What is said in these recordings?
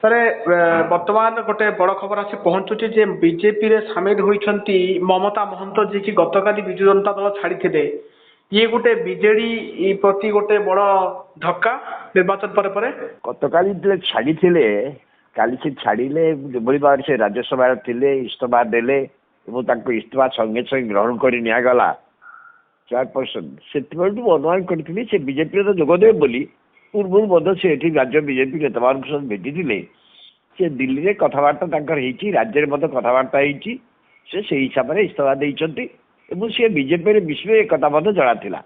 ସାରେ ବର୍ତ୍ତମାନ ଗୋଟେ ବଡ଼ ଖବର ଆସି ପହଞ୍ଚୁଛି ଯେ ବିଜେପିରେ ସାମିଲ ହୋଇଛନ୍ତି ମମତା ମହନ୍ତ, ଯିଏକି ଗତକାଲି ବିଜୁ ଜନତା ଦଳ ଛାଡ଼ିଥିଲେ। ଇଏ ଗୋଟେ ବିଜେଡି ପ୍ରତି ଗୋଟେ ବଡ଼ ଧକ୍କା ନିର୍ବାଚନ ପରେ ପରେ। ଗତକାଲି ଯେତେବେଳେ ଛାଡ଼ିଥିଲେ, କାଲି ସେ ଛାଡ଼ିଲେ ଯେଭଳି ଭାବରେ ସେ ରାଜ୍ୟସଭାରେ ଥିଲେ, ଇସ୍ତଫା ଦେଲେ ଏବଂ ତାଙ୍କ ଇସ୍ତଫା ସଙ୍ଗେ ସଙ୍ଗେ ଗ୍ରହଣ କରି ନିଆଗଲା ଚେୟାରପର୍ସନ। ସେତେବେଳଠୁ ମୁଁ ଅନୁମାନ କରିଥିଲି ସେ ବିଜେପିରେ ତ ଯୋଗଦେବେ ବୋଲି। ପୂର୍ବରୁ ମଧ୍ୟ ସେ ଏଠି ରାଜ୍ୟ ବିଜେପି ନେତାମାନଙ୍କ ସହ ଭେଟିଥିଲେ। ସେ ଦିଲ୍ଲୀରେ କଥାବାର୍ତ୍ତା ତାଙ୍କର ହେଇଛି, ରାଜ୍ୟରେ ମଧ୍ୟ କଥାବାର୍ତ୍ତା ହେଇଛି। ସେ ସେଇ ହିସାବରେ ଇସ୍ତଫା ଦେଇଛନ୍ତି ଏବଂ ସେ ବିଜେପିରେ ମିଶିବେ ଏ କଥା ମଧ୍ୟ ଜଣାଥିଲା।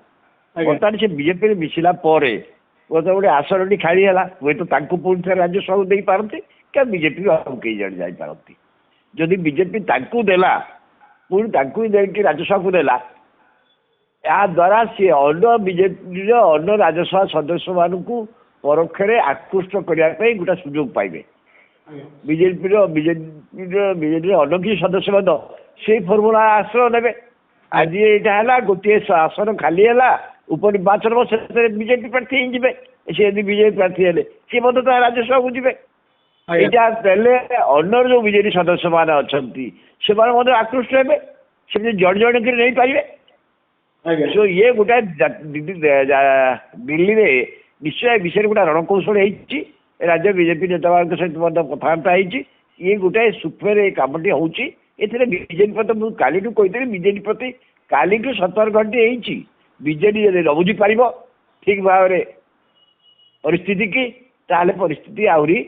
ବର୍ତ୍ତମାନ ସେ ବିଜେପିରେ ମିଶିଲା ପରେ ଗୋଟେ ଆସନଟି ଖାଲି ହେଲା। ହୁଏତ ତାଙ୍କୁ ପୁଣି ଥରେ ରାଜ୍ୟସଭାକୁ ଦେଇପାରନ୍ତି, କିମ୍ବା ବିଜେପି ଆଉ କେହି ଜଣେ ଯାଇପାରନ୍ତି। ଯଦି ବିଜେପି ତାଙ୍କୁ ଦେଲା, ପୁଣି ତାଙ୍କୁ ଯାଇକି ରାଜ୍ୟସଭାକୁ ଦେଲା, ଏହାଦ୍ୱାରା ସେ ଅନ୍ୟ ବିଜେପିର ଅନ୍ୟ ରାଜ୍ୟସଭା ସଦସ୍ୟମାନଙ୍କୁ ପରୋକ୍ଷରେ ଆକୃଷ୍ଟ କରିବା ପାଇଁ ଗୋଟେ ସୁଯୋଗ ପାଇବେ। ବିଜେପିର ଅନ୍ୟ କିଛି ସଦସ୍ୟ ମଧ୍ୟ ସେଇ ଫର୍ମୁଲା ଆଶ୍ରୟ ନେବେ। ଆଜି ଏଇଟା ହେଲା, ଗୋଟିଏ ଆସନ ଖାଲି ହେଲା, ଉପନିର୍ବାଚନ ସେଥିରେ ବିଜେପି ପ୍ରାର୍ଥୀ ହେଇଯିବେ। ସେ ଯଦି ବିଜେପି ପ୍ରାର୍ଥୀ ହେଲେ ସିଏ ମଧ୍ୟ ତା ରାଜ୍ୟସଭାକୁ ଯିବେ। ଏଇଟା ଦେଲେ ଅନ୍ୟର ଯେଉଁ ବିଜେଡି ସଦସ୍ୟମାନେ ଅଛନ୍ତି ସେମାନେ ମଧ୍ୟ ଆକୃଷ୍ଟ ହେବେ। ସେମିତି ଜଣେ ଜଣେ କରି ନେଇପାରିବେ। ଇଏ ଗୋଟେ ଦିଲ୍ଲୀରେ ନିଶ୍ଚୟ ଏ ବିଷୟରେ ଗୋଟେ ରଣକୌଶଳ ହେଇଛି। ରାଜ୍ୟ ବିଜେପି ନେତାମାନଙ୍କ ସହିତ ମଧ୍ୟ କଥାବାର୍ତ୍ତା ହେଇଛି। ଇଏ ଗୋଟେ ସୂକ୍ଷ୍ମରେ ଏ କାମଟି ହେଉଛି। ଏଥିରେ ବିଜେପି ପ୍ରତି ମୁଁ କାଲିଠୁ କହିଥିଲି, ବିଜେପି ପ୍ରତି କାଲିଠୁ ସତର୍କଟି ହେଇଛି। ବିଜେଡି ଯଦି ନ ବୁଝିପାରିବ ଠିକ ଭାବରେ ପରିସ୍ଥିତି କି, ତାହେଲେ ପରିସ୍ଥିତି ଆହୁରି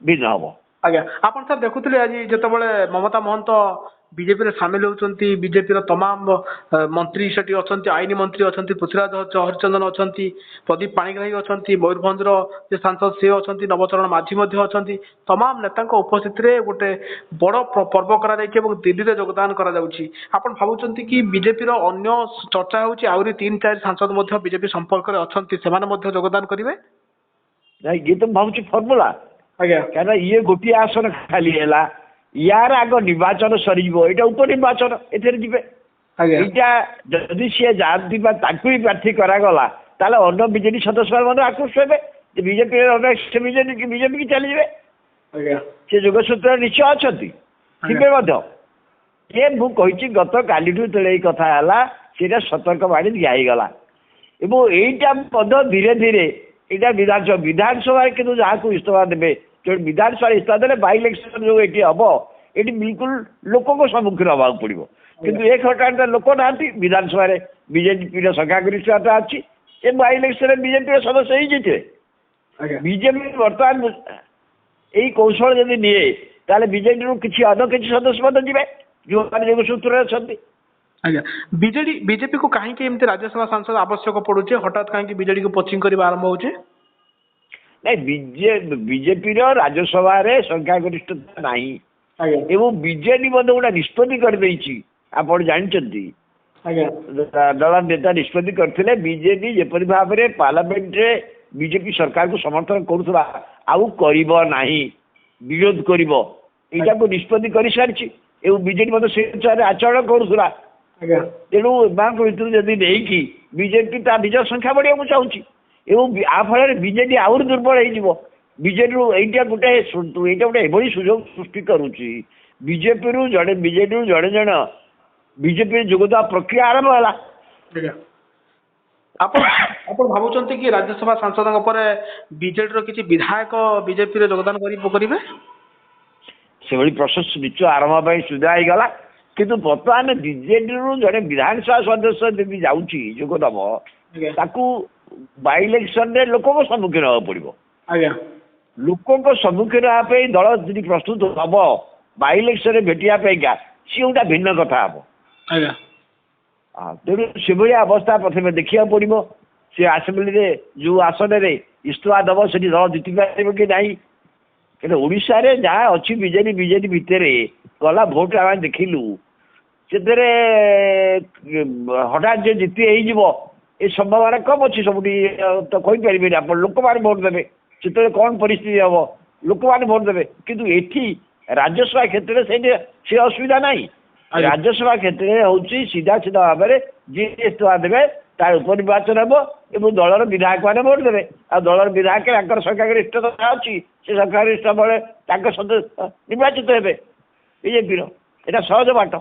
ଭିନ୍ନ ହବ। ଆଜ୍ଞା, ଆପଣ ସାର୍ ଦେଖୁଥିଲେ ଆଜି ଯେତେବେଳେ ମମତା ମହନ୍ତ ବିଜେପିରେ ସାମିଲ ହେଉଛନ୍ତି, ବିଜେପିର ତମାମ ମନ୍ତ୍ରୀ ସେଠି ଅଛନ୍ତି, ଆଇନ ମନ୍ତ୍ରୀ ଅଛନ୍ତି, ପୃଥ୍ୱୀରାଜ ହରିଚନ୍ଦନ ଅଛନ୍ତି, ପ୍ରଦୀପ ପାଣିଗ୍ରାହୀ ଅଛନ୍ତି, ମୟୂରଭଞ୍ଜର ଯେ ସାଂସଦ ସିଏ ଅଛନ୍ତି, ନବଚରଣ ମାଝୀ ମଧ୍ୟ ଅଛନ୍ତି। ତମାମ ନେତାଙ୍କ ଉପସ୍ଥିତିରେ ଗୋଟେ ବଡ଼ ପର୍ବ କରାଯାଇଛି ଏବଂ ଦିଲ୍ଲୀରେ ଯୋଗଦାନ କରାଯାଉଛି। ଆପଣ ଭାବୁଛନ୍ତି କି ବିଜେପିର ଅନ୍ୟ ଚର୍ଚ୍ଚା ହେଉଛି ଆହୁରି 3-4 ସାଂସଦ ମଧ୍ୟ ବିଜେପି ସମ୍ପର୍କରେ ଅଛନ୍ତି, ସେମାନେ ମଧ୍ୟ ଯୋଗଦାନ କରିବେ? ନାଇଁ, ଇଏ ତ ମୁଁ ଭାବୁଛି ଫର୍ମୁଲା। ଆଜ୍ଞା, କାରଣ ଇଏ ଗୋଟିଏ ଆସନ ଖାଲି ହେଲା, ୟାର ଆଗ ନିର୍ବାଚନ ସରିଯିବ, ଏଇଟା ଉପନିର୍ବାଚନ, ଏଥିରେ ଯିବେ। ଏଇଟା ଯଦି ସିଏ ଯାଆନ୍ତି ବା ତାଙ୍କୁ ବି ପ୍ରାର୍ଥୀ କରାଗଲା, ତାହେଲେ ଅନ୍ୟ ବିଜେପି ସଦସ୍ୟମାନେ ମଧ୍ୟ ଆକୃଷ୍ଟ ହେବେ ଯେ ବିଜେପି କି ଚାଲିଯିବେ। ସେ ଯୋଗସୂତ୍ରରେ ନିଶ୍ଚୟ ଅଛନ୍ତି, ଥିବେ ମଧ୍ୟ। ଇଏ ମୁଁ କହିଛି ଗତ କାଲିଠୁ ଯେତେବେଳେ ଏଇ କଥା ହେଲା, ସେଇଟା ସତର୍କ ବାଣୀ ଦିଆ ହେଇଗଲା ଏବଂ ଏଇଟା ମଧ୍ୟ ଧୀରେ ଧୀରେ ଏଇଟା ବିଧାନସଭାରେ କିନ୍ତୁ ଯାହାକୁ ଇସ୍ତଫା ଦେବେ, ବିଧାନସଭାରେ ଇସ୍ତଫା ଦେଲେ ବାଇ ଇଲେକ୍ସନ ଯୋଉ ଏଠି ହବ, ଏଠି ବିଲକୁଲ ଲୋକଙ୍କ ସମ୍ମୁଖୀନ ହେବାକୁ ପଡିବ। କିନ୍ତୁ ଏ ଘଟଣାରେ ଲୋକ ନାହାନ୍ତି। ବିଧାନସଭାରେ ବିଜେପିର ସଂଖ୍ୟାଗରିଷ୍ଠତା ଅଛି। ଏ ବାଇ ଇଲେକ୍ସନରେ ବିଜେପିର ସଦସ୍ୟ ହେଇଯାଇଥିବେ। ବିଜେପି ବର୍ତ୍ତମାନ ଏଇ କୌଶଳ ଯଦି ନିଏ, ତାହେଲେ ବିଜେପିରୁ କିଛି ଅନ୍ୟ କିଛି ସଦସ୍ୟ ମଧ୍ୟ ଯିବେ ଯୋଉମାନେ ଯୋଗସୂତ୍ରରେ ଅଛନ୍ତି। ଆଜ୍ଞା, ବିଜେପିକୁ କାହିଁକି ଏମିତି ରାଜ୍ୟସଭା ସାଂସଦ ଆବଶ୍ୟକ ପଡୁଛି? ହଠାତ୍ କାହିଁକି ବିଜେଡିକୁ କୋଚିଂ କରିବା ଆରମ୍ଭ ହଉଛି? ନାଇଁ, ବିଜେପିର ରାଜ୍ୟସଭାରେ ସଂଖ୍ୟାଗରିଷ୍ଠତା ନାହିଁ ଏବଂ ବିଜେଡି ମଧ୍ୟ ଗୋଟେ ନିଷ୍ପତ୍ତି କରିଦେଇଛି। ଆପଣ ଜାଣିଛନ୍ତି, ଦଳ ନେତା ନିଷ୍ପତ୍ତି କରିଥିଲେ ବିଜେଡି ଯେପରି ଭାବରେ ପାର୍ଲାମେଣ୍ଟରେ ବିଜେପି ସରକାରକୁ ସମର୍ଥନ କରୁଥିଲା, ଆଉ କରିବ ନାହିଁ, ବିରୋଧ କରିବ, ଏଇଟାକୁ ନିଷ୍ପତ୍ତି କରିସାରିଛି ଏବଂ ବିଜେଡି ମଧ୍ୟ ସେ ଅନୁସାରେ ଆଚରଣ କରୁଥିଲା। ତେଣୁ ଏମାନଙ୍କ ଭିତରୁ ଯଦି ନେଇକି ବିଜେପି ତା ନିଜ ସଂଖ୍ୟା ବଢ଼ିବାକୁ ଚାହୁଁଛି ଏବଂ ଆ ଫଳରେ ବିଜେଡି ଆହୁରି ଦୁର୍ବଳ ହେଇଯିବ। ବିଜେଡିରୁ ଏଇଟା ଗୋଟେ ଏଭଳି ସୁଯୋଗ ସୃଷ୍ଟି କରୁଛି। ବିଜେପିରୁ ଜଣେ ବିଜେପିରେ ଯୋଗଦେବା ପ୍ରକ୍ରିୟା ଆରମ୍ଭ ହେଲା। ଆପଣ ଭାବୁଛନ୍ତି କି ରାଜ୍ୟସଭା ସାଂସଦଙ୍କ ପରେ ବିଜେଡିର କିଛି ବିଧାୟକ ବିଜେପିରେ ଯୋଗଦାନ କରିବେ? ସେଭଳି ପ୍ରୋସେସ ନିଶ୍ଚୟ ଆରମ୍ଭ ପାଇଁ ସୁବିଧା ହେଇଗଲା। କିନ୍ତୁ ବର୍ତ୍ତମାନ ବିଜେଡିରୁ ଜଣେ ବିଧାନସଭା ସଦସ୍ୟ ଯଦି ଯାଉଛି ଯୋଗଦେବ, ତାକୁ ବାଇ ଇଲେକ୍ସନରେ ଲୋକଙ୍କ ସମ୍ମୁଖୀନ ହେବାକୁ ପଡିବ। ଲୋକଙ୍କ ସମ୍ମୁଖୀନ ହେବା ପାଇଁ ଦଳ ଯଦି ପ୍ରସ୍ତୁତ ହବ ବାଇ ଇଲେକ୍ସନରେ ଭେଟିବା ପାଇଁକା, ସିଏ ଗୋଟେ ଭିନ୍ନ କଥା ହବ। ତେଣୁ ସେଭଳିଆ ଅବସ୍ଥା ପ୍ରଥମେ ଦେଖିବାକୁ ପଡିବ। ସେ ଆସେମ୍ବଲିରେ ଯୋଉ ଆସନରେ ଇସ୍ତଫା ଦେବ, ସେଠି ଦଳ ଜିତି ପାରିବ କି ନାହିଁ। କିନ୍ତୁ ଓଡ଼ିଶାରେ ଯାହା ଅଛି ବିଜେଡି ଭିତରେ ଗଲା ଭୋଟ ଆମେ ଦେଖିଲୁ, ସେଥିରେ ହଠାତ୍ ଯେ ଜିତି ହେଇଯିବ ଏ ସମ୍ଭାବନା କମ୍ ଅଛି। ସବୁଠି ତ କହିପାରିବେନି ଆପଣ, ଲୋକମାନେ ଭୋଟ ଦେବେ। ସେତେବେଳେ କ'ଣ ପରିସ୍ଥିତି ହେବ, ଲୋକମାନେ ଭୋଟ ଦେବେ। କିନ୍ତୁ ଏଠି ରାଜ୍ୟସଭା କ୍ଷେତ୍ରରେ ସେ ଅସୁବିଧା ନାହିଁ। ରାଜ୍ୟସଭା କ୍ଷେତ୍ରରେ ହେଉଛି ସିଧା ଭାବରେ ଯିଏ ଇସ୍ତଫା ଦେବେ ତାର ଉପନିର୍ବାଚନ ହେବ ଏବଂ ଦଳର ବିଧାୟକମାନେ ଭୋଟ ଦେବେ। ଆଉ ଦଳର ବିଧାୟକ ତାଙ୍କର ସଂଖ୍ୟାଗରିଷ୍ଠତା ଅଛି, ସେ ସଂଖ୍ୟାଗରିଷ୍ଠ ବଳେ ତାଙ୍କ ସଦସ୍ୟ ନିର୍ବାଚିତ ହେବେ ବିଜେପିର। ଏଇଟା ସହଜ ବାଟ।